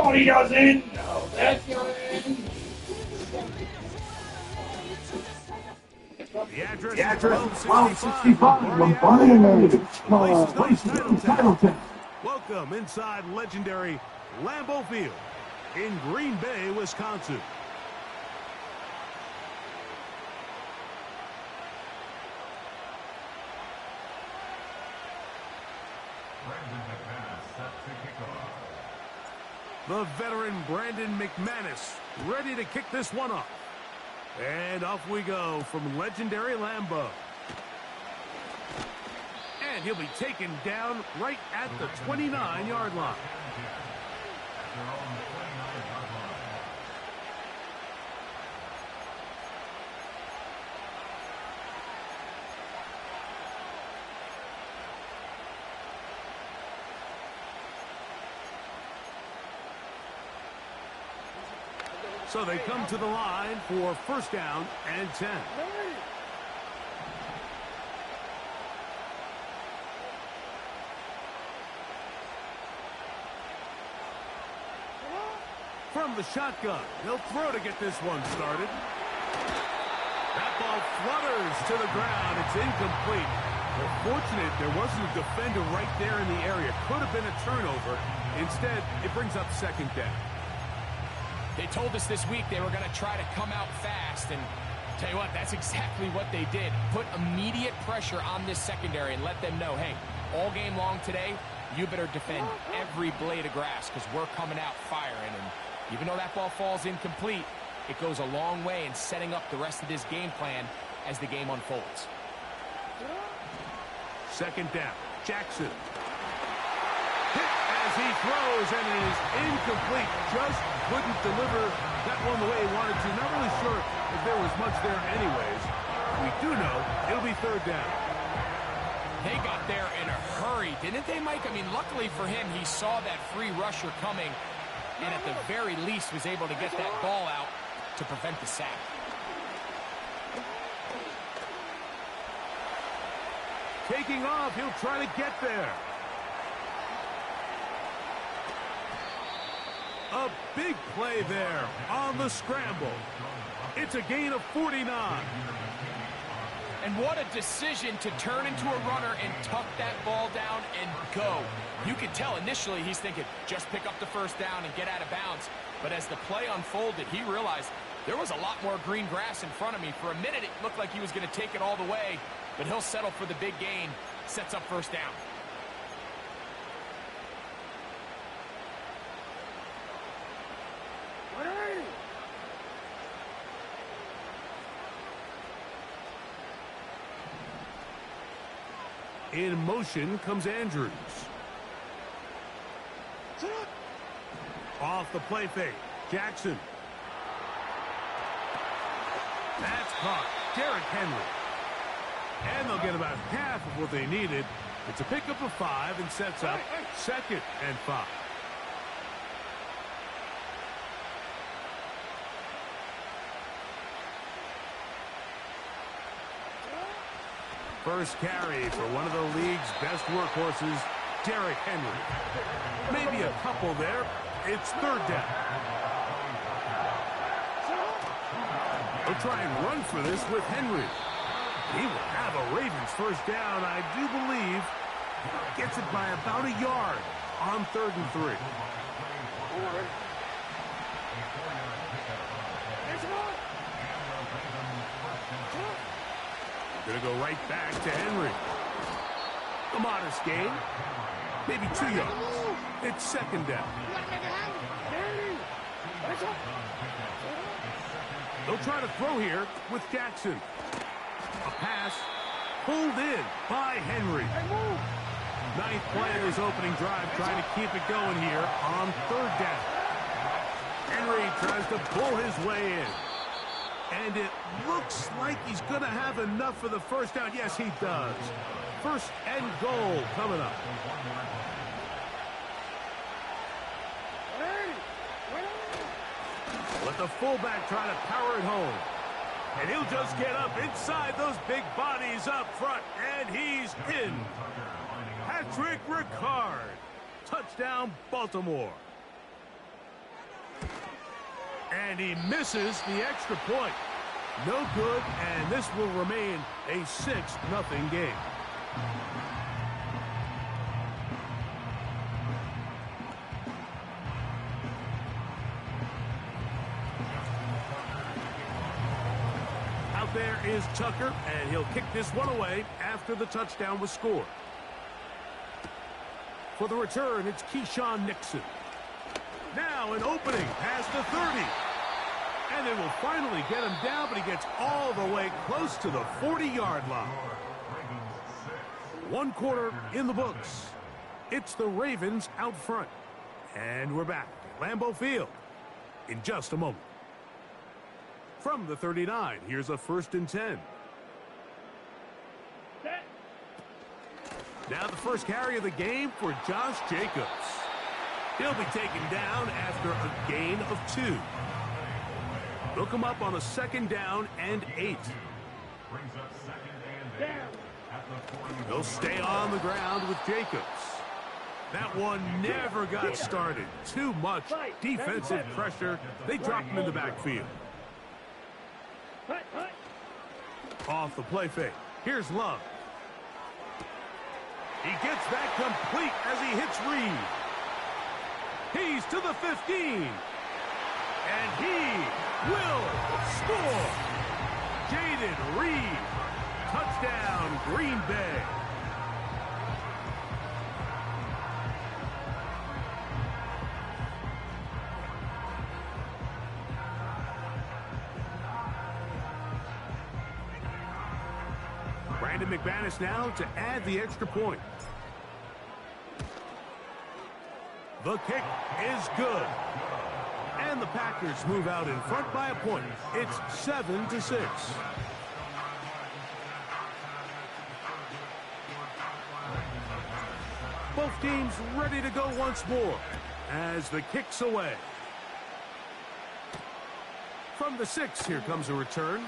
No, he doesn't. No, that's your end. The address, The address is is 1265 1265 Lombardi Places Place Title Town. Welcome inside legendary Lambeau Field in Green Bay, Wisconsin. The veteran Brandon McManus ready to kick this one off. And off we go from legendary Lambeau. And he'll be taken down right at the 29-yard line. So they come to the line for first down and 10. From the shotgun, he'll throw to get this one started. That ball flutters to the ground. It's incomplete. Well, fortunate there wasn't a defender right there in the area. Could have been a turnover. Instead, it brings up second down. They told us this week they were going to try to come out fast, and tell you what, that's exactly what they did. Put immediate pressure on this secondary and let them know, hey, all game long today, you better defend every blade of grass because we're coming out firing. And even though that ball falls incomplete, it goes a long way in setting up the rest of this game plan as the game unfolds. Second down, Jackson. As he throws, and it is incomplete. Just couldn't deliver that one the way he wanted to. Not really sure if there was much there anyways. We do know it'll be third down. They got there in a hurry, didn't they, Mike? I mean, luckily for him, he saw that free rusher coming, and at the very least was able to get that ball out to prevent the sack. Taking off, he'll try to get there. A big play there on the scramble. It's a gain of 49. And what a decision to turn into a runner and tuck that ball down and go. You could tell initially he's thinking, just pick up the first down and get out of bounds. But as the play unfolded, he realized there was a lot more green grass in front of me. For a minute, it looked like he was going to take it all the way, but he'll settle for the big gain, sets up first down. In motion comes Andrews. Off the play fake, Jackson. That's caught. Derrick Henry. And they'll get about half of what they needed. It's a pickup of 5 and sets up second and 5. First carry for one of the league's best workhorses, Derrick Henry. Maybe a couple there. It's third down. They'll try and run for this with Henry. He will have a Ravens first down, I do believe. Gets it by about a yard on 3rd and 3. Going to go right back to Henry. A modest gain. Maybe 2 yards. It's second down. They'll try to throw here with Jackson. A pass pulled in by Henry. Ninth play of his opening drive, trying to keep it going here on 3rd down. Henry tries to pull his way in. And it looks like he's going to have enough for the first down. Yes, he does. First and goal coming up. Let the fullback try to power it home. And he'll just get up inside those big bodies up front. And he's in. Patrick Ricard. Touchdown, Baltimore. And he misses the extra point. No good, and this will remain a 6-0 game. Out there is Tucker, and he'll kick this one away after the touchdown was scored. For the return, it's Keyshawn Nixon. Now an opening past the 30. And they will finally get him down, but he gets all the way close to the 40-yard line. 1 quarter in the books. It's the Ravens out front. And we're back at Lambeau Field in just a moment. From the 39, here's a 1st and 10. Now the first carry of the game for Josh Jacobs. He'll be taken down after a gain of 2. They'll come up on a 2nd down and 8. They'll stay on the ground with Jacobs. That one never got started. Too much defensive pressure. They dropped him in the backfield. Off the play fake. Here's Love. He gets that complete as he hits Reed. He's to the 15. And he will score. Jaden Reed. Touchdown, Green Bay. Brandon McManus now to add the extra point. The kick is good. And the Packers move out in front by a point. It's 7-6. Both teams ready to go once more as the kick's away. From the 6, here comes a return.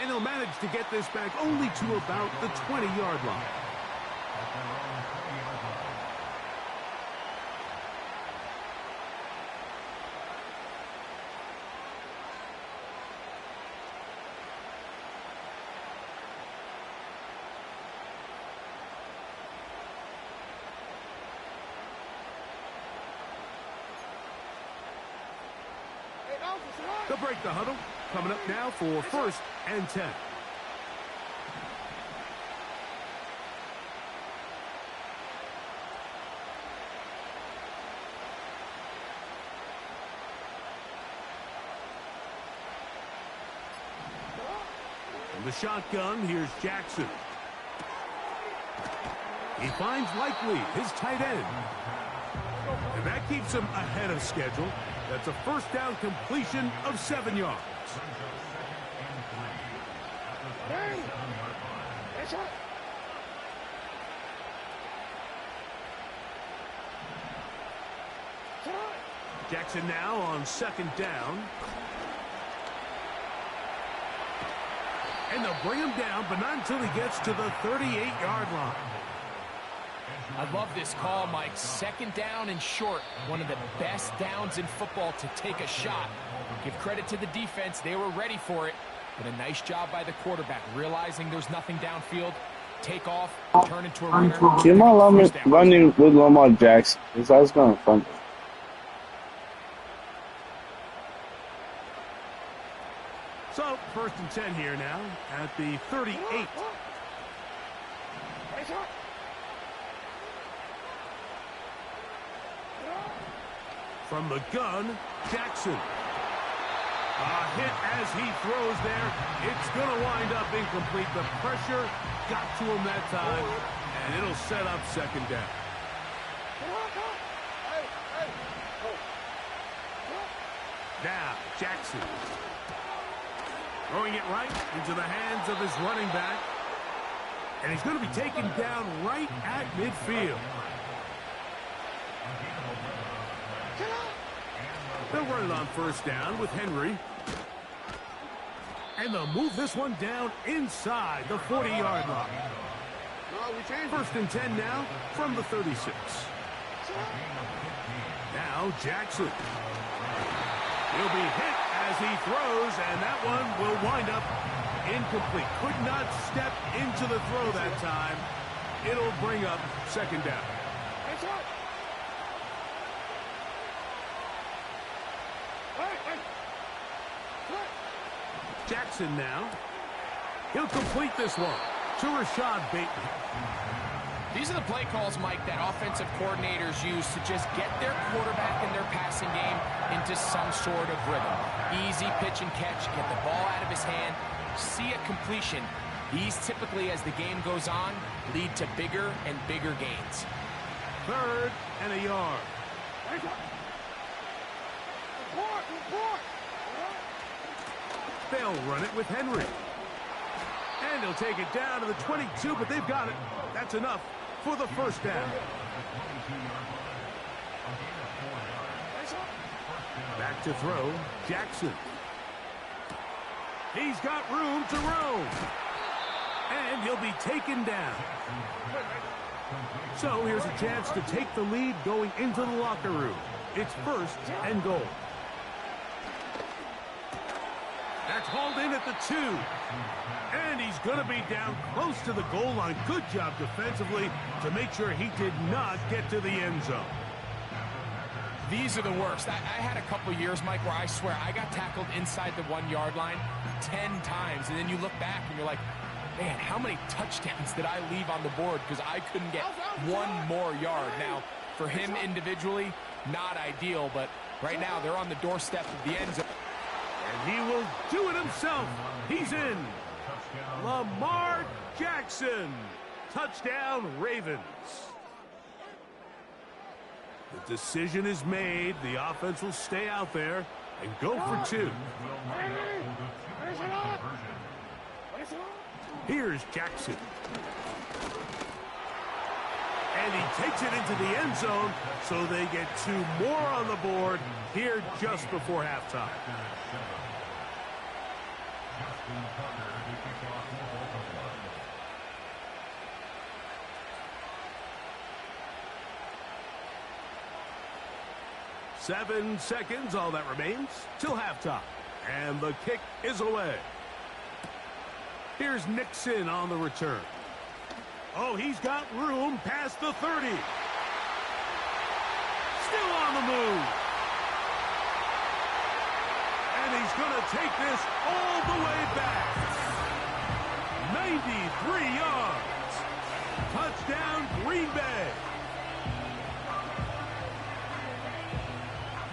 And he'll manage to get this back only to about the 20-yard line. They'll break the huddle. Coming up now for 1st and 10. From the shotgun, here's Jackson. He finds Likely, his tight end. And that keeps him ahead of schedule. That's a 1st down completion of 7 yards. Jackson now on 2nd down. And they'll bring him down, but not until he gets to the 38-yard line. I love this call, Mike. 2nd down and short. One of the best downs in football to take a shot. Give credit to the defense. They were ready for it. But a nice job by the quarterback, realizing there's nothing downfield. Take off, turn into a runner. Jamal running with Lamar Jackson. His eyes going fun. So, 1st and 10 here now at the 38. From the gun, Jackson. A hit as he throws there. It's going to wind up incomplete. The pressure got to him that time, and it'll set up 2nd down. Now, Jackson. Throwing it right into the hands of his running back. And he's going to be taken down right at midfield. They'll run it on 1st down with Henry. And they'll move this one down inside the 40-yard line. 1st and 10 now from the 36. Now Jackson. He'll be hit as he throws, and that one will wind up incomplete. Could not step into the throw that time. It'll bring up second down. Jackson now. He'll complete this one to Rashad Bateman. These are the play calls, Mike, that offensive coordinators use to just get their quarterback and their passing game into some sort of rhythm. Easy pitch and catch, get the ball out of his hand, see a completion. These typically, as the game goes on, lead to bigger and bigger gains. 3rd and a yard. They'll run it with Henry. And he'll take it down to the 22, but they've got it. That's enough for the first down. Back to throw, Jackson. He's got room to roam. And he'll be taken down. So here's a chance to take the lead going into the locker room. It's 1st and goal. That's hauled in at the 2. And he's going to be down close to the goal line. Good job defensively to make sure he did not get to the end zone. These are the worst. I had a couple years, Mike, where I swear I got tackled inside the 1-yard line 10 times. And then you look back and you're like, man, how many touchdowns did I leave on the board because I couldn't get one more yard? Now, for him individually, not ideal, but right now they're on the doorstep of the end zone. And he will do it himself. He's in. Lamar Jackson. Touchdown, Ravens. The decision is made. The offense will stay out there and go for 2. Here's Jackson. And he takes it into the end zone, so they get 2 more on the board here just before halftime. Seven seconds, all that remains, till halftime. And the kick is away. Here's Nixon on the return. Oh, he's got room past the 30. Still on the move. And he's going to take this all the way back. 93 yards. Touchdown, Green Bay.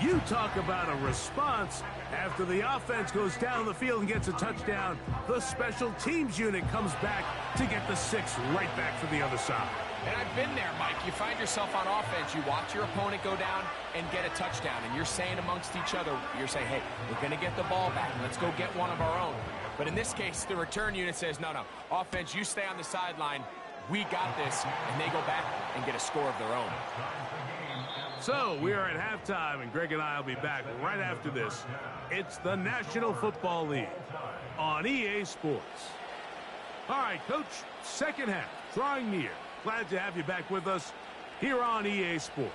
You talk about a response. After the offense goes down the field and gets a touchdown, the special teams unit comes back to get the 6 right back for the other side. And I've been there, Mike. You find yourself on offense, you watch your opponent go down and get a touchdown, and you're saying amongst each other, you're saying, hey, we're going to get the ball back. Let's go get one of our own. But in this case, the return unit says, no, offense, you stay on the sideline. We got this. And they go back and get a score of their own. So we are at halftime, and Greg and I will be back right after this. It's the National Football League on EA Sports. All right, Coach, second half, drawing near. Glad to have you back with us here on EA Sports.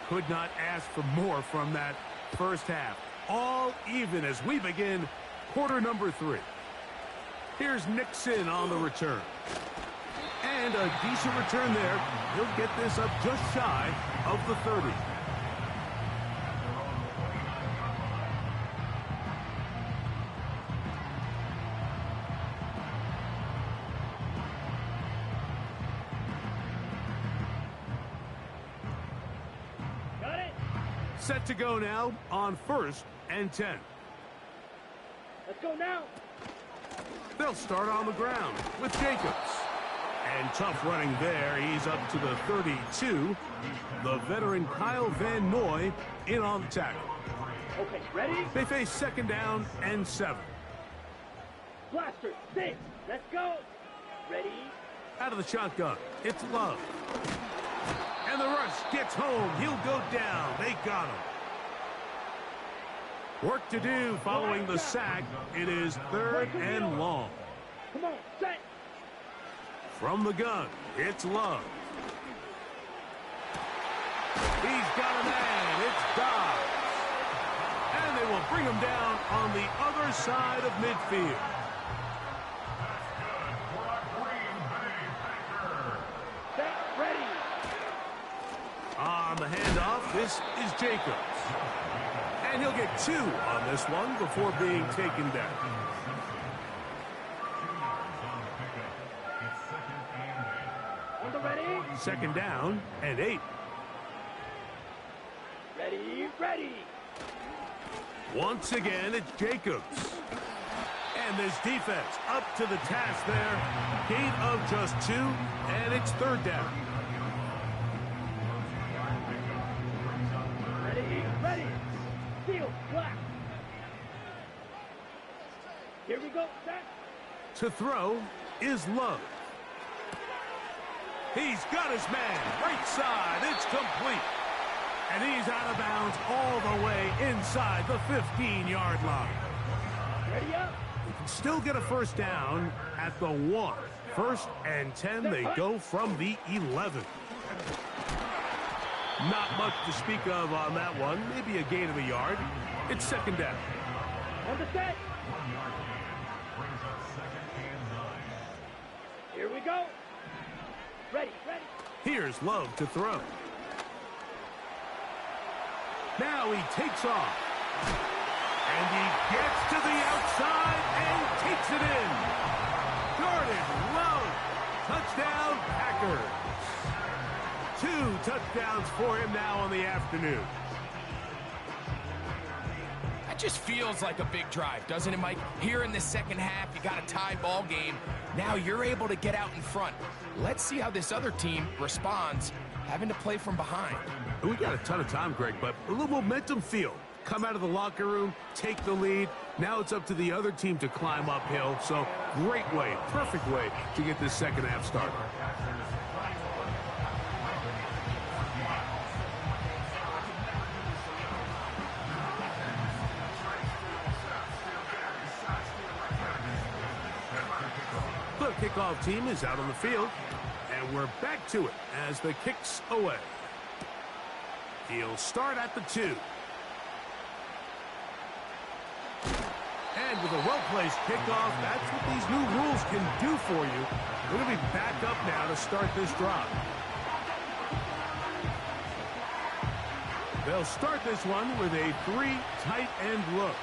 Could not ask for more from that first half. All even as we begin quarter number 3. Here's Nixon on the return. And a decent return there. He'll get this up just shy of the 30. Set to go now on 1st and 10. Let's go now. They'll start on the ground with Jacobs. And tough running there. He's up to the 32. The veteran Kyle Van Noy in on the tackle. Okay, ready? They face 2nd down and 7. Blaster, 6. Let's go. Ready? Out of the shotgun, it's Love. And the rush gets home. He'll go down. They got him. Work to do following the sack. It is 3rd and long. Come on, set. From the gun, it's Love. He's got a man. It's Dobbs. And they will bring him down on the other side of midfield. Set, ready. On the handoff, this is Jacobs. And he'll get 2 on this one before being taken down. On the ready. 2nd down and 8. Ready, ready. Once again, it's Jacobs. And this defense up to the task there. Gain of just 2, and it's 3rd down. Ready, ready. Field, black. Here we go, set. To throw is Love. He's got his man. Right side. It's complete. And he's out of bounds all the way inside the 15-yard line. Ready up. They can still get a 1st down at the 1. 1st and 10, they go from the 11. Not much to speak of on that one. Maybe a gain of a yard. It's 2nd down. On the set. Here we go. Ready, ready. Here's Love to throw. Now he takes off. And he gets to the outside and takes it in. Jordan Love. Touchdown, Packers. 2 touchdowns for him now on the afternoon. That just feels like a big drive, doesn't it, Mike? Here in the second half, you got a tie ball game. Now you're able to get out in front. Let's see how this other team responds, having to play from behind. We got a ton of time, Greg, but a little momentum feel. Come out of the locker room, take the lead. Now it's up to the other team to climb uphill. So great way, perfect way to get this second half started. The kickoff team is out on the field, and we're back to it as the kick's away. He'll start at the 2. And with a well-placed kickoff, that's what these new rules can do for you. We're going to be back up now to start this drive. They'll start this one with a 3 tight end look.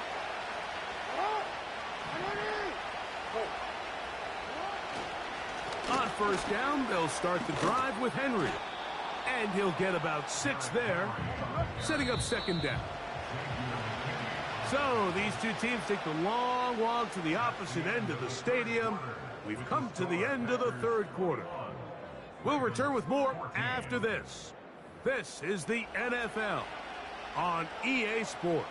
On 1st down, they'll start the drive with Henry. And he'll get about 6 there, setting up 2nd down. So these two teams take the long walk to the opposite end of the stadium. We've come to the end of the 3rd quarter. We'll return with more after this. This is the NFL on EA Sports.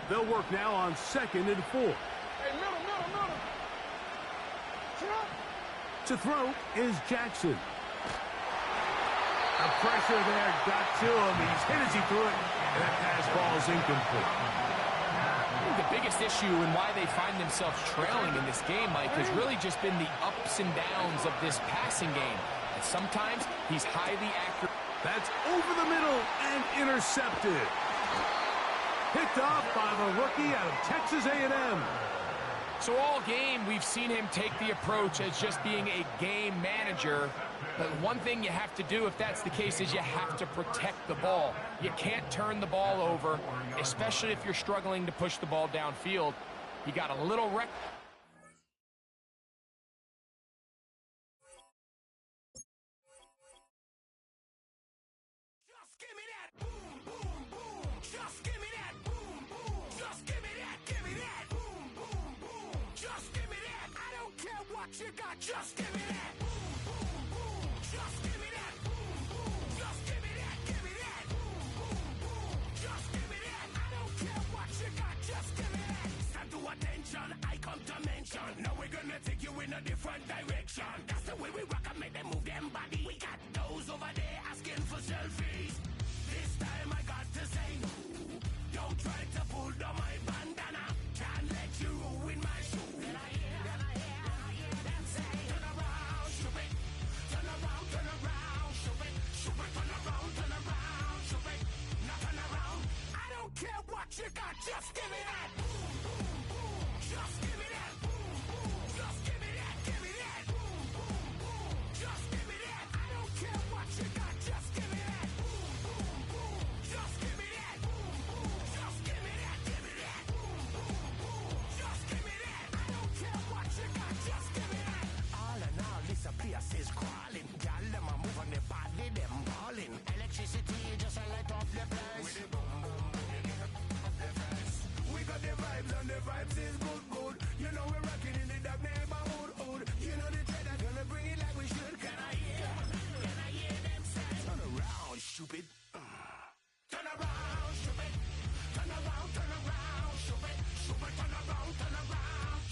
They'll work now on 2nd and 4. Hey, middle. To throw is Jackson. The pressure there got to him. He's hit as he threw it, and that pass ball is incomplete. I think the biggest issue and why they find themselves trailing in this game, Mike, has really just been the ups and downs of this passing game. And sometimes he's highly accurate. That's over the middle and intercepted. Picked off by the rookie out of Texas A&M. So all game, we've seen him take the approach as just being a game manager. But one thing you have to do if that's the case is you have to protect the ball. You can't turn the ball over, especially if you're struggling to push the ball downfield. He got a little wreck. Just give me that boom, boom, boom. Just give me that boom, boom. Just give me that, give me that boom, boom, boom. Just give me that. I don't care what you got. Just give me that boom, boom, boom. Just give me that boom, boom. Just give me that, give me that boom, boom, boom. Just give me that. I don't care what you got. Just give me that. Stand to attention. in a different direction. That's the way we rock and make them move them body. We got those over there asking for selfies. This time I got to say no. Don't try to pull down my bandana. Can't let you ruin my shoe. Then I hear them say, turn around, shoot it. Turn around, shoot it. Shoot it, turn around, shoot it. Now turn around. I don't care what you got, just give me that. Just give me that. Just give me that, give me that. Just give me that. I don't care what you got, just give me that. Just give me that. Just give me that, give me that. Just give me that. I don't care what you got, just give me that. All in all, this place is crawling. Y'all them a move on their body, them balling. Electricity just a light up the place. With the boom boom boom, up the face. We got the vibes and the vibes is good, good. You know we're rocking in the dark neighborhood. You know the trend are gonna bring it like we should. Can I hear them say? Turn around, stupid. Turn around, stupid. Turn around, stupid. Stupid, turn around,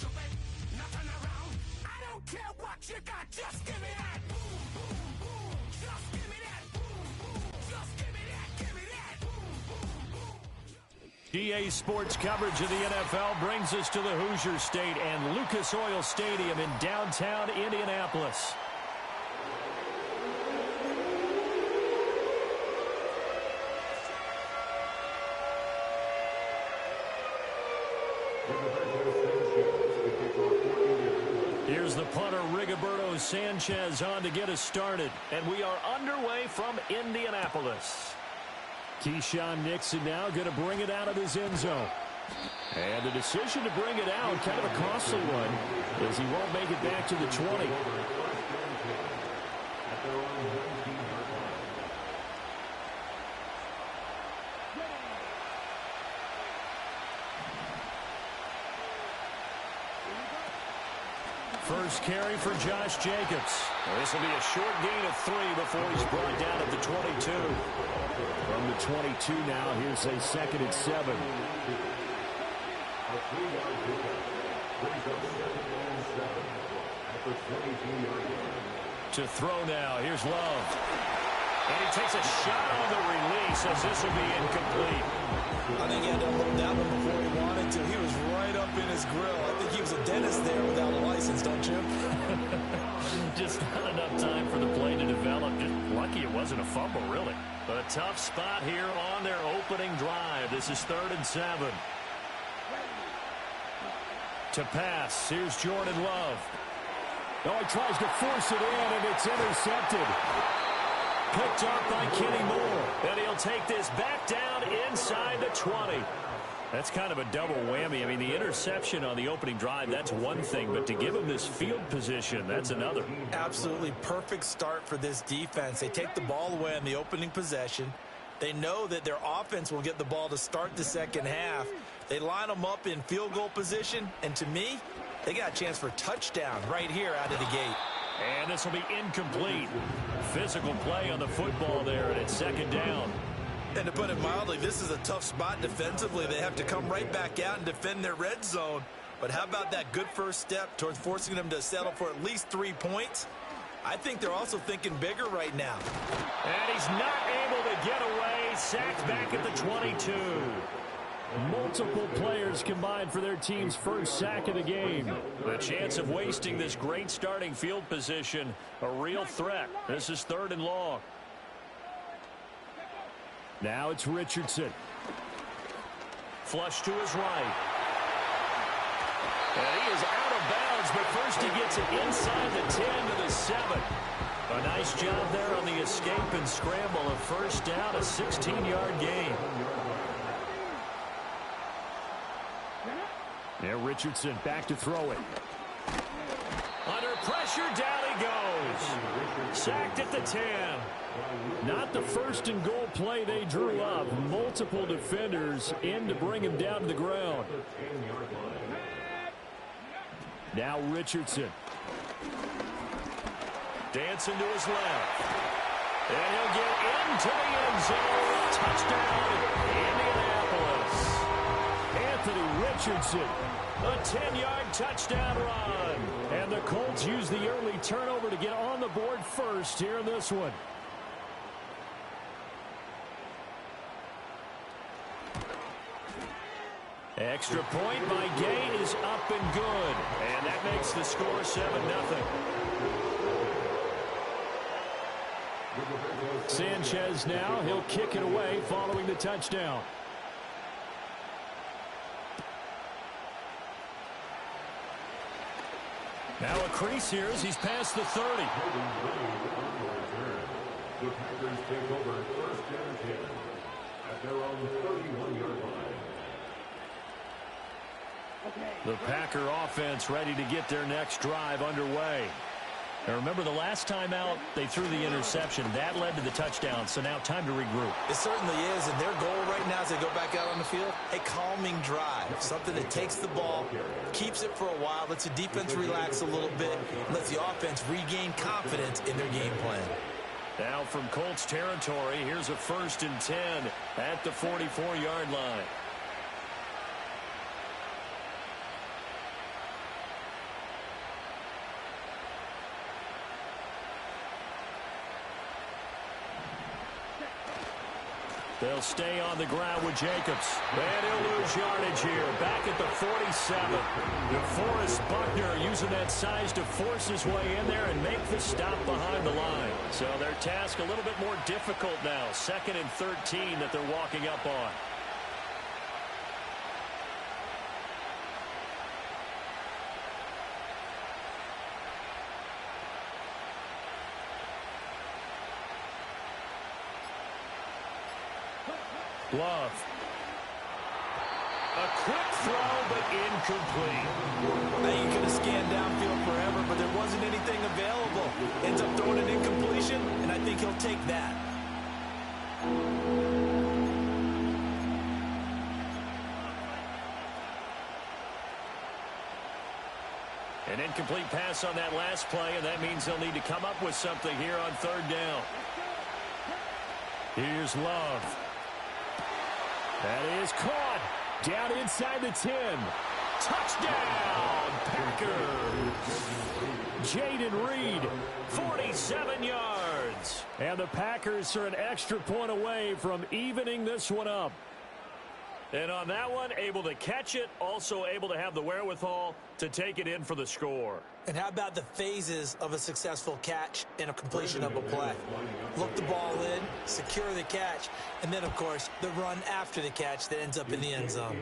stupid. Now turn around. I don't care what you got, just give me that. Just give me that. Just give me that, give me that. GA Sports coverage of the NFL brings us to the Hoosier State and Lucas Oil Stadium in downtown Indianapolis. Here's the punter, Rigoberto Sanchez, on to get us started. And we are underway from Indianapolis. Keyshawn Nixon now going to bring it out of his end zone. And the decision to bring it out, kind of a costly one, as he won't make it back to the 20. First carry for Josh Jacobs. This will be a short gain of 3 before he's brought down at the 22. From the 22 now, here's a 2nd and 7. To throw now, here's Love. And he takes a shot on the release as this will be incomplete. I think he had to hold that one before he wanted to. He was right up in his grill. I think he was a dentist there without a license, don't you? Just not enough time for the play to develop. Just lucky it wasn't a fumble, really. A tough spot here on their opening drive. This is 3rd and 7. To pass, here's Jordan Love. Oh, he tries to force it in, and it's intercepted. Picked up by Kenny Moore. And he'll take this back down inside the 20. That's kind of a double whammy. I mean, the interception on the opening drive, that's one thing. But to give him this field position, that's another. Absolutely perfect start for this defense. They take the ball away on the opening possession. They know that their offense will get the ball to start the second half. They line them up in field goal position. And to me, they got a chance for a touchdown right here out of the gate. And this will be incomplete. Physical play on the football there, and it's 2nd down. And to put it mildly, this is a tough spot defensively. They have to come right back out and defend their red zone. But how about that good first step towards forcing them to settle for at least 3 points? I think they're also thinking bigger right now. And he's not able to get away. Sacked back at the 22. Multiple players combined for their team's first sack of the game. The chance of wasting this great starting field position, a real threat. This is 3rd and long. Now it's Richardson. Flush to his right. And he is out of bounds, but first he gets it inside the 10 to the 7. A nice job there on the escape and scramble. A first down, a 16-yard gain. There, Richardson back to throw it. Under pressure, down he goes. Sacked at the 10. Not the first and goal play they drew up. Multiple defenders in to bring him down to the ground. Now Richardson. Dancing to his left. And he'll get into the end zone. Touchdown, Indianapolis. Anthony Richardson. A 10-yard touchdown run. And the Colts use the early turnover to get on the board first here in this one. Extra point by Gay is up and good. And that makes the score 7-0. Sanchez now, he'll kick it away following the touchdown. Now a crease here as he's past the 30. The Packers take over 1st and 10 at their own 31-yard line. The Packer offense ready to get their next drive underway. Now remember, the last time out, they threw the interception. That led to the touchdown, so now time to regroup. It certainly is, and their goal right now as they go back out on the field, a calming drive, something that takes the ball, keeps it for a while, lets the defense relax a little bit, and lets the offense regain confidence in their game plan. Now from Colts territory, here's a 1st and 10 at the 44-yard line. They'll stay on the ground with Jacobs. And he'll lose yardage here. Back at the 47. DeForest Buckner using that size to force his way in there and make the stop behind the line. So their task a little bit more difficult now. 2nd and 13 that they're walking up on. Love. A quick throw, but incomplete. Now you could have scanned downfield forever, but there wasn't anything available. Ends up throwing an incompletion, and I think he'll take that. An incomplete pass on that last play, and that means they'll need to come up with something here on 3rd down. Here's Love. That is caught. Down inside the 10. Touchdown, Packers. Jaden Reed, 47 yards. And the Packers are an extra point away from evening this one up. And on that one, able to catch it, also able to have the wherewithal to take it in for the score. And how about the phases of a successful catch and a completion of a play? Look the ball in, secure the catch, and then, of course, the run after the catch that ends up in the end zone.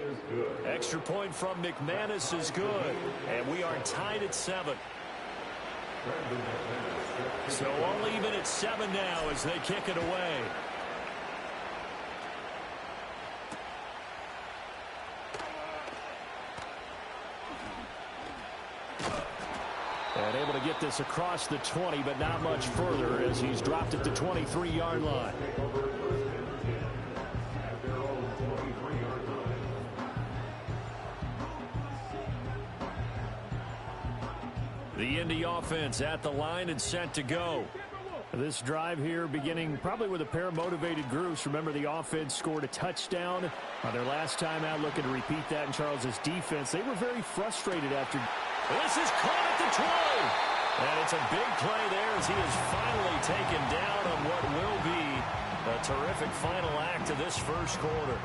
Extra point from McManus is good, and we are tied at 7. So only even at 7 now as they kick it away. And able to get this across the 20, but not much further as he's dropped at the 23-yard line. The Indy offense at the line and set to go. This drive here beginning probably with a pair of motivated groups. Remember, the offense scored a touchdown on their last time out, looking to repeat that in Charles's defense. They were very frustrated after. This is caught at the 20. And it's a big play there as he is finally taken down on what will be a terrific final act of this first quarter.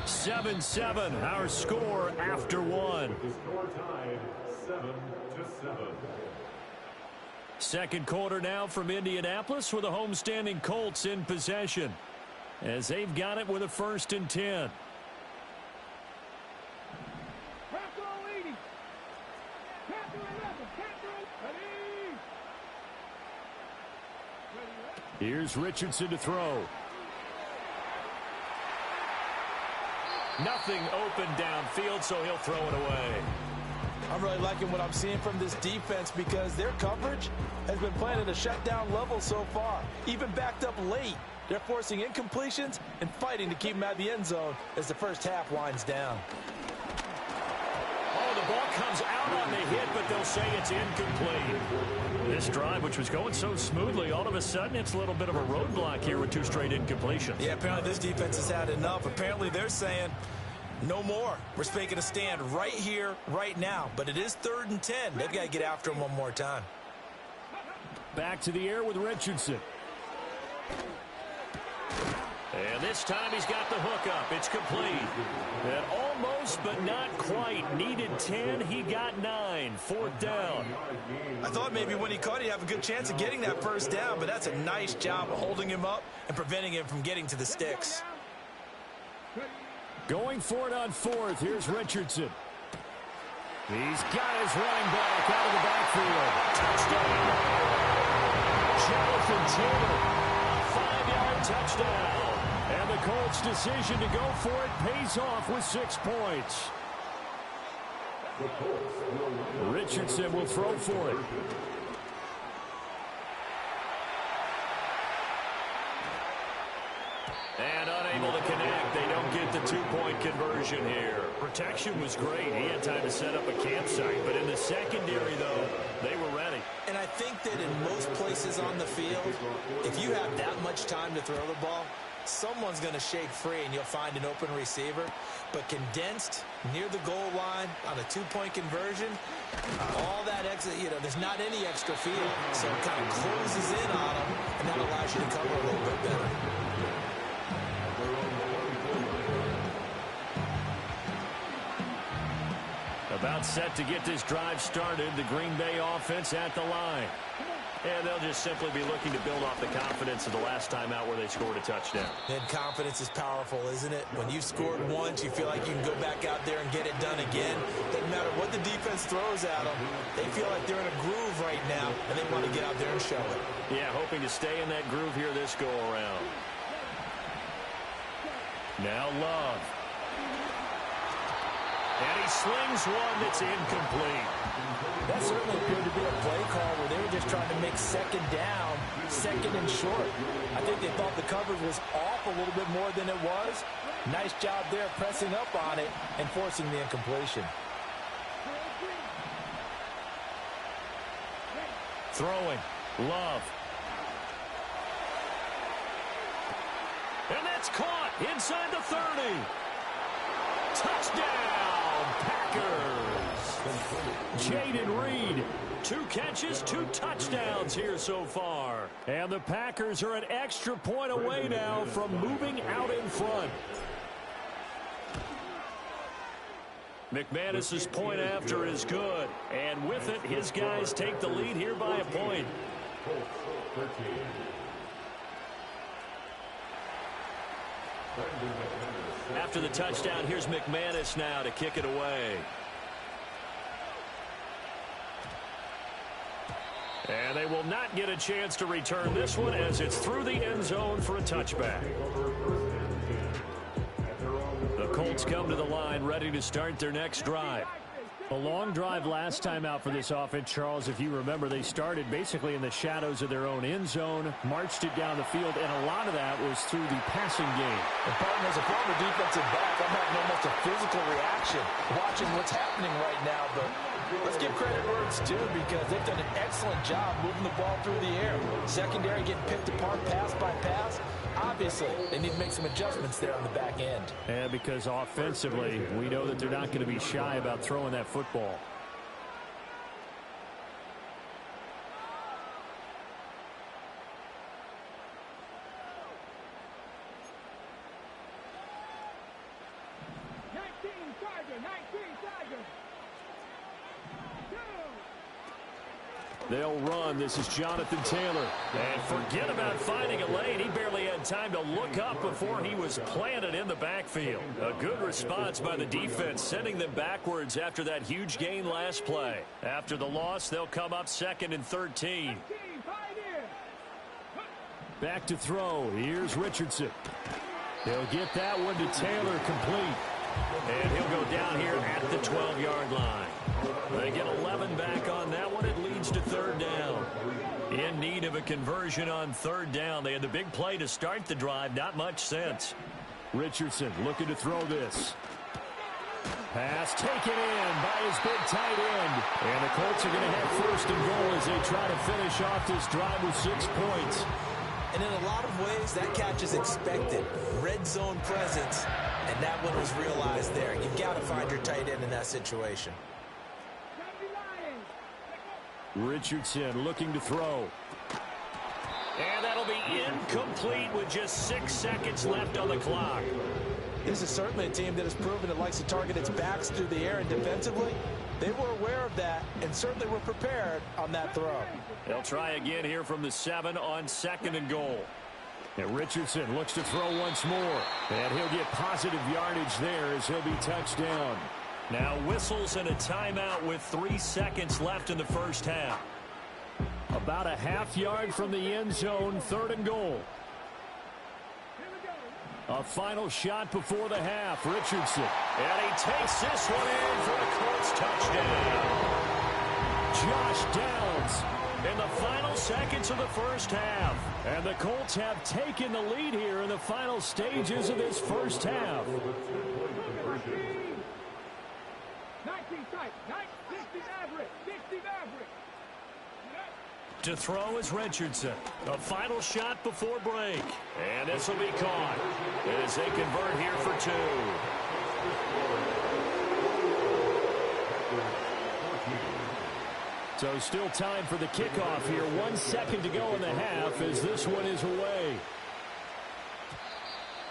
7-7, our score after one. The score tied 7-7. Second quarter now from Indianapolis with the homestanding Colts in possession as they've got it with a 1st and 10. Here's Richardson to throw. Nothing open downfield, so he'll throw it away. I'm really liking what I'm seeing from this defense because their coverage has been playing at a shutdown level so far. Even backed up late, they're forcing incompletions and fighting to keep them out of the end zone as the first half winds down. Oh, the ball comes out on the hit, but they'll say it's incomplete. This drive, which was going so smoothly, all of a sudden it's a little bit of a roadblock here with 2 straight incompletions. Yeah, apparently this defense has had enough. Apparently they're saying no more. We're making a stand right here, right now. But it is 3rd and 10. They've got to get after him one more time. Back to the air with Richardson. And this time he's got the hook up. It's complete. And almost, but not quite. Needed 10. He got 9. 4th down. I thought maybe when he caught it, he'd have a good chance of getting that first down, but that's a nice job of holding him up and preventing him from getting to the sticks. Going for it on 4th. Here's Richardson. He's got his running back out of the backfield. Touchdown! Jonathan Taylor. A 5-yard touchdown. And the Colts' decision to go for it pays off with 6 points. Richardson will throw for it. And unable to connect. They don't get the 2-point conversion here. Protection was great. He had time to set up a campsite. But in the secondary, though, they were ready. And I think that in most places on the field, if you have that much time to throw the ball, someone's going to shake free and you'll find an open receiver. But condensed near the goal line on a 2-point conversion, all that extra, there's not any extra field. So it kind of closes in on them, and that allows you to cover a little bit better. About set to get this drive started, the Green Bay offense at the line. And they'll just simply be looking to build off the confidence of the last time out where they scored a touchdown. And confidence is powerful, isn't it? When you've scored once, you feel like you can go back out there and get it done again. Doesn't matter what the defense throws at them. They feel like they're in a groove right now, and they want to get out there and show it. Yeah, hoping to stay in that groove here this go-around. Now Love. And he slings one that's incomplete. That certainly appeared to be a play call where they were just trying to make 2nd down, 2nd and short. I think they thought the coverage was off a little bit more than it was. Nice job there pressing up on it and forcing the incompletion. Throwing. Love. And that's caught inside the 30. Touchdown, Packers. Jaden Reed, 2 catches, 2 touchdowns here so far. And the Packers are an extra point away now from moving out in front. McManus's point after is good. And with it, his guys take the lead here by a point. After the touchdown, here's McManus now to kick it away. And they will not get a chance to return this one as it's through the end zone for a touchback. The Colts come to the line ready to start their next drive. A long drive last time out for this offense, Charles. If you remember, they started basically in the shadows of their own end zone, marched it down the field, and a lot of that was through the passing game. And Barton, as a former defensive back, I'm having almost a physical reaction watching what's happening right now. But let's give credit where it's due because they've done an excellent job moving the ball through the air. Secondary getting picked apart pass by pass. Obviously, they need to make some adjustments there on the back end. And because offensively, we know that they're not going to be shy about throwing that football. They'll run. This is Jonathan Taylor. And forget about finding a lane. He barely had time to look up before he was planted in the backfield. A good response by the defense, sending them backwards after that huge gain last play. After the loss, they'll come up 2nd and 13. Back to throw. Here's Richardson. They'll get that one to Taylor complete. And he'll go down here at the 12-yard line. They get 11 back on that one. It leads to 3rd down. In need of a conversion on 3rd down. They had the big play to start the drive. Not much sense. Richardson looking to throw this. Pass taken in by his big tight end. And the Colts are going to have first and goal as they try to finish off this drive with 6 points. And in a lot of ways, that catch is expected. Red zone presence, and that one was realized there. You've got to find your tight end in that situation. Richardson looking to throw. And that'll be incomplete with just 6 seconds left on the clock. This is certainly a team that has proven it likes to target its backs through the air, and defensively, they were aware of that and certainly were prepared on that throw. They'll try again here from the 7 on 2nd and goal. And Richardson looks to throw once more. And he'll get positive yardage there as he'll be touched down. Now whistles and a timeout with 3 seconds left in the first half. About a half yard from the end zone, 3rd and goal. A final shot before the half, Richardson. And he takes this one in for a Colts touchdown. Josh Downs in the final seconds of the first half. And the Colts have taken the lead here in the final stages of this first half. 19 tight, 60 average, 60 average. To throw is Richardson. A final shot before break. And this will be caught as they convert here for 2. So still time for the kickoff here. 1 second to go in the half as this one is away.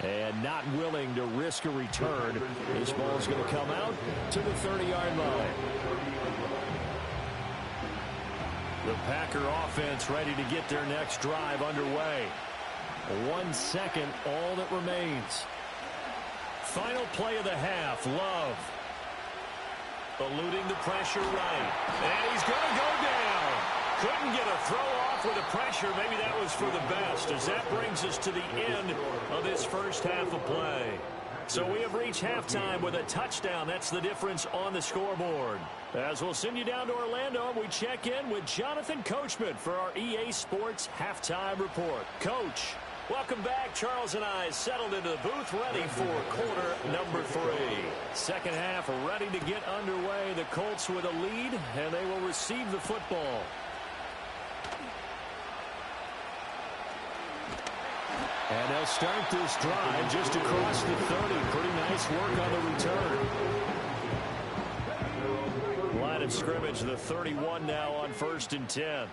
And not willing to risk a return. This ball is going to come out to the 30-yard line. The Packer offense ready to get their next drive underway. 1 second, all that remains. Final play of the half, Love. Eluding the pressure right. And he's going to go down. Couldn't get a throw off with the pressure. Maybe that was for the best as that brings us to the end of this first half of play. So we have reached halftime with a touchdown. That's the difference on the scoreboard. As we'll send you down to Orlando, we check in with Jonathan Coachman for our EA Sports Halftime Report. Coach, welcome back. Charles and I settled into the booth ready for quarter number 3. Second half ready to get underway. The Colts with a lead, and they will receive the football. And they'll start this drive just across the 30. Pretty nice work on the return. Line of scrimmage, the 31 now on 1st and 10.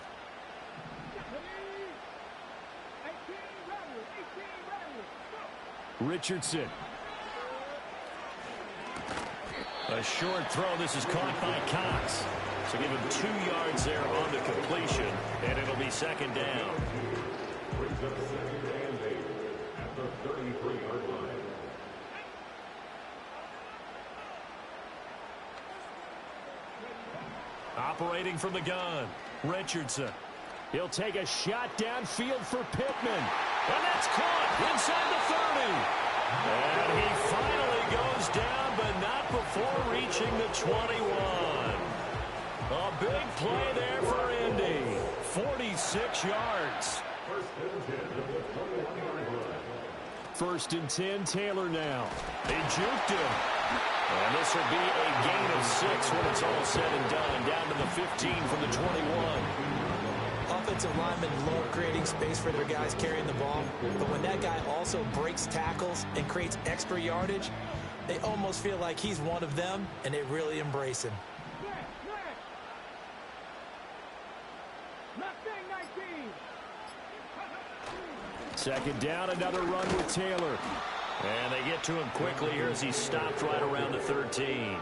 Richardson. A short throw. This is caught by Cox. So give him 2 yards there on the completion, and it'll be 2nd down. Brings up 2nd and 8 at the 33-yard line. Operating from the gun, Richardson. He'll take a shot downfield for Pittman. And that's caught inside the 30. And he finally goes down, but not before reaching the 21. A big play there for Indy. 46 yards. First and 10, Taylor now. They juked him. And this will be a gain of 6 when it's all said and done. Down to the 15 from the 21. Offensive linemen love creating space for their guys carrying the ball. But when that guy also breaks tackles and creates extra yardage, they almost feel like he's one of them, and they really embrace him. Second down, another run with Taylor. And they get to him quickly here as he stopped right around the 13.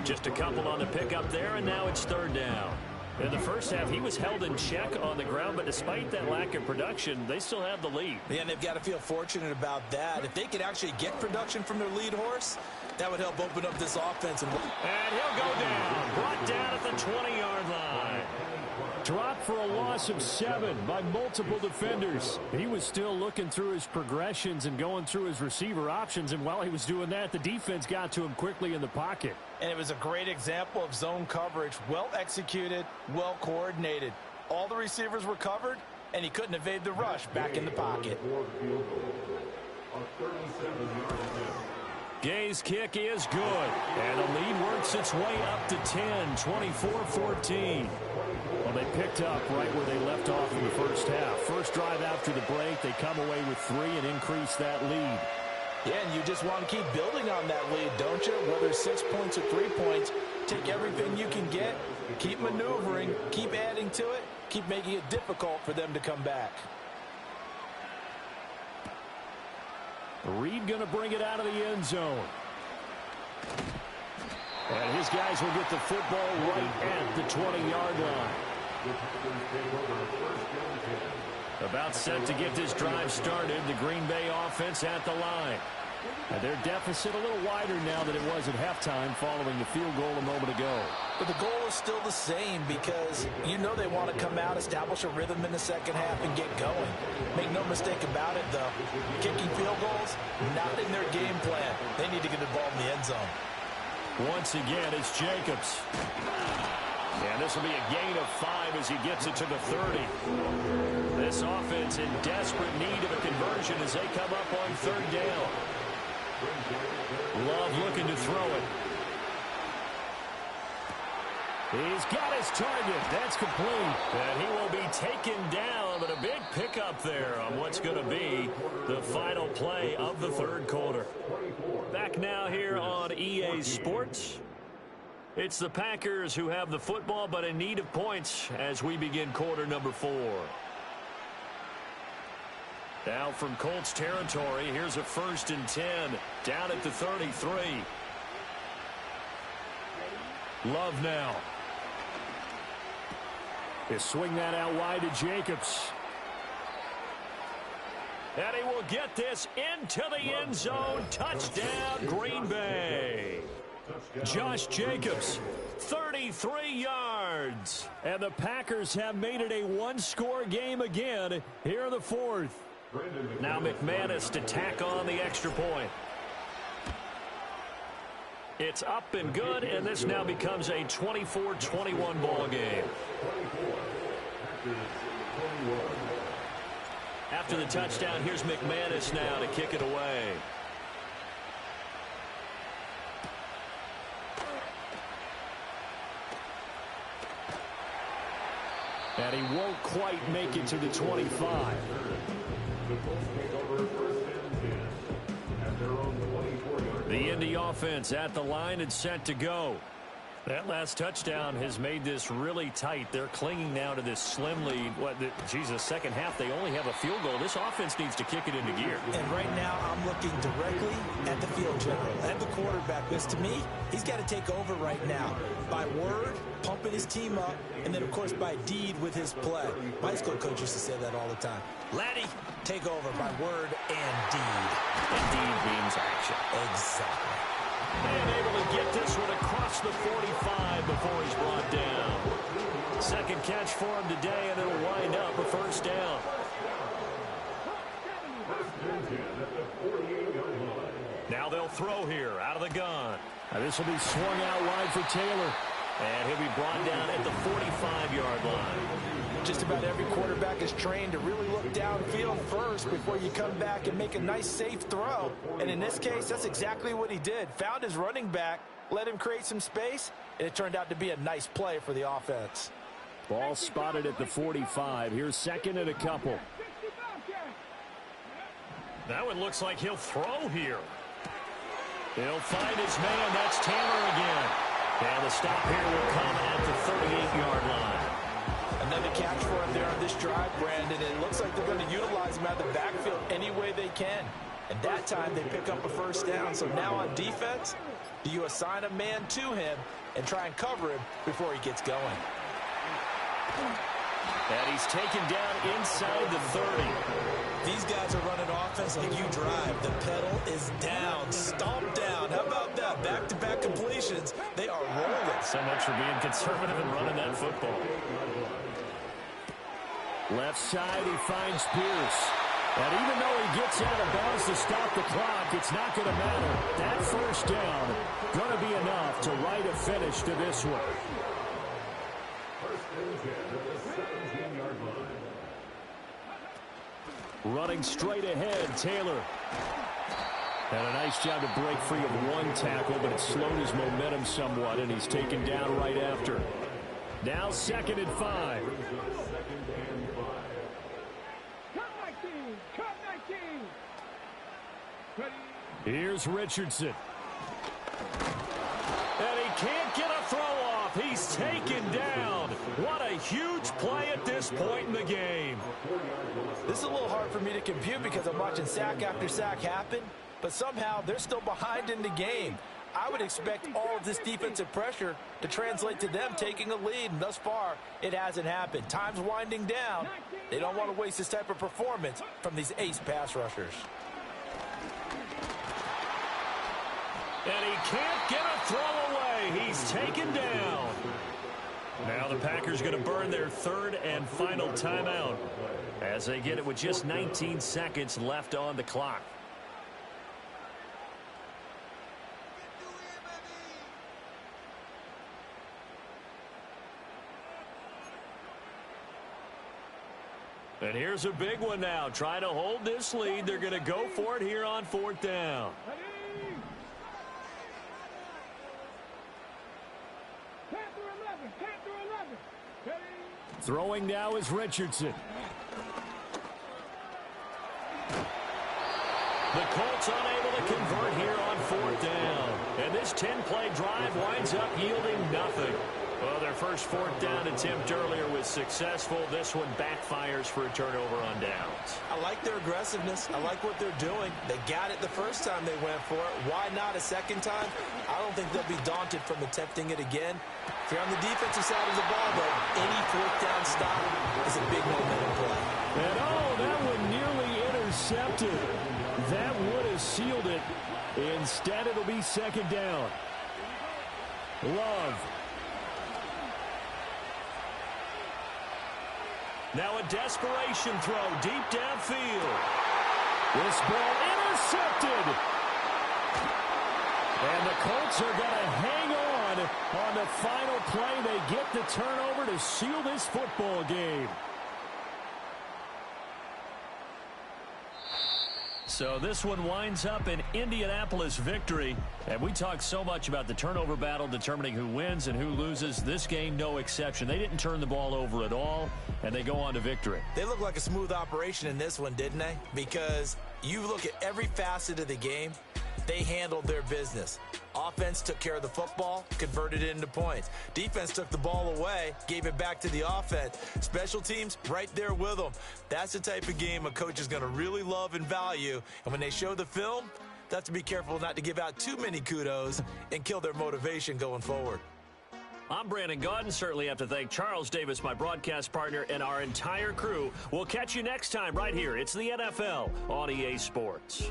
Just a couple on the pickup there, and now it's 3rd down. In the first half, he was held in check on the ground, but despite that lack of production, they still have the lead. Yeah, and they've got to feel fortunate about that. If they could actually get production from their lead horse, that would help open up this offense. And he'll go down, brought down at the 20-yard line. Dropped for a loss of 7 by multiple defenders. He was still looking through his progressions and going through his receiver options, and while he was doing that, the defense got to him quickly in the pocket. And it was a great example of zone coverage. Well executed, well coordinated. All the receivers were covered, and he couldn't evade the rush back in the pocket. Gay's kick is good. And the lead works its way up to 10, 24-14. Well, they picked up right where they left off in the first half. First drive after the break, they come away with 3 and increase that lead. Yeah, and you just want to keep building on that lead, don't you? Whether it's 6 points or 3 points, take everything you can get, keep maneuvering, keep adding to it, keep making it difficult for them to come back. Reed going to bring it out of the end zone. And his guys will get the football right at the 20-yard line. About set to get this drive started, the Green Bay offense at the line. And their deficit a little wider now than it was at halftime following the field goal a moment ago. But the goal is still the same because you know they want to come out, establish a rhythm in the second half, and get going. Make no mistake about it, though. Kicking field goals, not in their game plan. They need to get the ball in the end zone. Once again, it's Jacobs. And this will be a gain of 5 as he gets it to the 30. This offense in desperate need of a conversion as they come up on 3rd down. Love looking to throw it. He's got his target. That's complete. And he will be taken down, but a big pickup there on what's going to be the final play of the 3rd quarter. Back now here on EA Sports. It's the Packers who have the football, but in need of points as we begin quarter number 4. Now from Colts territory, here's a 1st and 10 down at the 33. Love now. He'll swing that out wide to Jacobs. And he will get this into the end zone. Touchdown, Green Bay. Josh Jacobs, 33 yards. And the Packers have made it a one-score game again here in the 4th. Now McManus to tack on the extra point. It's up and good, and this now becomes a 24-21 ball game. After the touchdown, here's McManus now to kick it away. And he won't quite make it to the 25. The Indy offense at the line and set to go. That last touchdown has made this really tight. They're clinging now to this slim lead. Second half, they only have a field goal. This offense needs to kick it into gear. And right now, I'm looking directly at the field general, at the quarterback. Because to me, he's got to take over right now. By word, pumping his team up, and then, of course, by deed with his play. My school coach used to say that all the time. Laddie, take over by word and deed. And deed means action. Exactly. And able to get this one across the 45 before he's brought down. Second catch for him today, and it'll wind up a 1st down. Now they'll throw here out of the gun. Now this will be swung out wide for Taylor. And he'll be brought down at the 45-yard line. Just about every quarterback is trained to really look downfield first before you come back and make a nice, safe throw. And in this case, that's exactly what he did. Found his running back, let him create some space, and it turned out to be a nice play for the offense. Ball spotted at the 45. Here's 2nd and a couple. That one looks like he'll throw here. He'll find his man. That's Taylor again. And the stop here will come at the 38-yard line. Another catch for him there on this drive, Brandon. It looks like they're going to utilize him out of the backfield any way they can. And that time they pick up a 1st down. So now on defense, do you assign a man to him and try and cover him before he gets going? And he's taken down inside the 30. These guys are running offense like you drive. The pedal is down, stomped down. How about that? Back-to-back completions. They are rolling. So much for being conservative and running that football. Left side, he finds Pierce. And even though he gets out of bounds to stop the clock, it's not going to matter. That 1st down going to be enough to write a finish to this one. Running straight ahead, Taylor. And a nice job to break free of one tackle, but it slowed his momentum somewhat, and he's taken down right after. Now 2nd and 5. Cut 19. Cut 19. Ready. Here's Richardson. And he can't get a throw off. He's taken down. What a huge play at this point in the game. This is a little hard for me to compute because I'm watching sack after sack happen, but somehow they're still behind in the game. I would expect all of this defensive pressure to translate to them taking a lead, and thus far, it hasn't happened. Time's winding down. They don't want to waste this type of performance from these ace pass rushers. And he can't get a throw away. He's taken down. Now the Packers going to burn their 3rd and final timeout as they get it with just 19 seconds left on the clock. And here's a big one now. Trying to hold this lead. They're going to go for it here on 4th down. Ready. 10 through 11. 10 through 11. Ready. Throwing now is Richardson. The Colts unable to convert here on 4th down. And this 10-play drive winds up yielding nothing. Well, their first 4th down attempt earlier was successful. This one backfires for a turnover on downs. I like their aggressiveness. I like what they're doing. They got it the first time they went for it. Why not a second time? I don't think they'll be daunted from attempting it again. If you're on the defensive side of the ball, though, any 4th down stop is a big momentum play. And oh, that one nearly intercepted. That would have sealed it. Instead, it'll be 2nd down. Love. Now a desperation throw deep downfield. This ball intercepted. And the Colts are going to hang on the final play. They get the turnover to seal this football game. So this one winds up an Indianapolis victory. And we talk so much about the turnover battle determining who wins and who loses. This game, no exception. They didn't turn the ball over at all, and they go on to victory. They look like a smooth operation in this one, didn't they? Because you look at every facet of the game, they handled their business. Offense took care of the football, converted it into points. Defense took the ball away, gave it back to the offense. Special teams, right there with them. That's the type of game a coach is going to really love and value. And when they show the film, they have to be careful not to give out too many kudos and kill their motivation going forward. I'm Brandon Gaudin. Certainly have to thank Charles Davis, my broadcast partner, and our entire crew. We'll catch you next time right here. It's the NFL on EA Sports.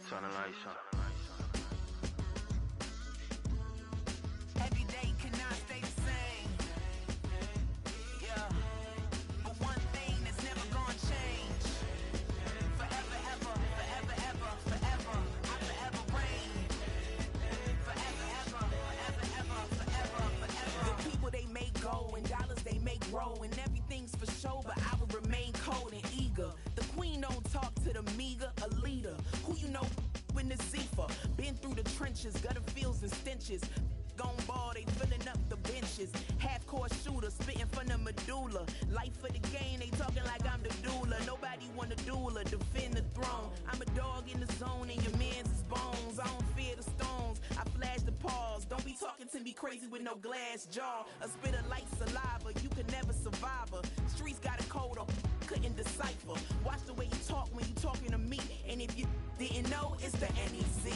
Turn the lights on. Every day cannot stay the same. Yeah. But one thing that's never gonna change. Forever, ever, forever, ever, forever. I forever reign. Forever, ever, forever, ever, forever, forever. The people they make go and dollars they make grow and everything's for show, but I will remain cold and eager. The queen don't talk to the meager, a leader. Who you know in the Zephyr? Been through the trenches, gutter fields and stenches. Gone ball, they filling up the benches. Half-court shooter, spitting from the medulla. Life for the game, they talking like I'm the doula. Nobody want to duel or defend the throne. I'm a dog in the zone and your man's is bones. I don't fear the stones, I flash the paws. Don't be talking to me crazy with no glass jaw. A spit of light saliva, you can never survive her. Streets got a code up, couldn't decipher. Watch the way you talk when you talking to me. And if you didn't know, it's the NEC.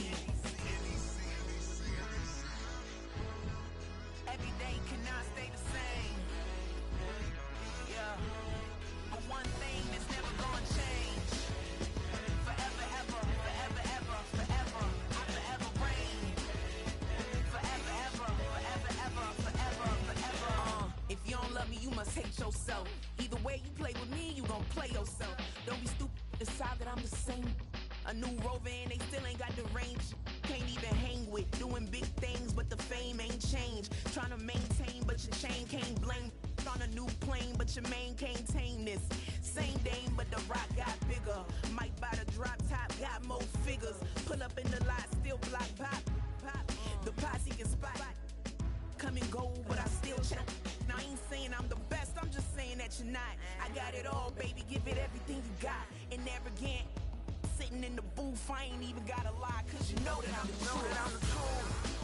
Every day cannot stay the same. Yeah. But one thing that's never gonna change. Forever, ever, forever, ever, forever. I forever reign. Forever, ever, forever, ever, forever, forever. If you you must hate yourself. Either way you play with me, you gon' play yourself. Don't be stupid, decide that I'm the same. A new Rover and they still ain't got the range. Can't even hang with, doing big things, but the fame ain't changed. Trying to maintain, but your chain can't blame. On a new plane, but your main can't tame this. Same dame, but the rock got bigger. Might buy the drop top, got more figures. Pull up in the lot, still block pop. The posse can spot. Come and go, but I still check. Now I ain't saying I'm the best, I'm just saying that you're not. I got it all, baby, give it everything you got. And arrogant, sitting in the booth, I ain't even gotta lie, cause you know that I'm the truth.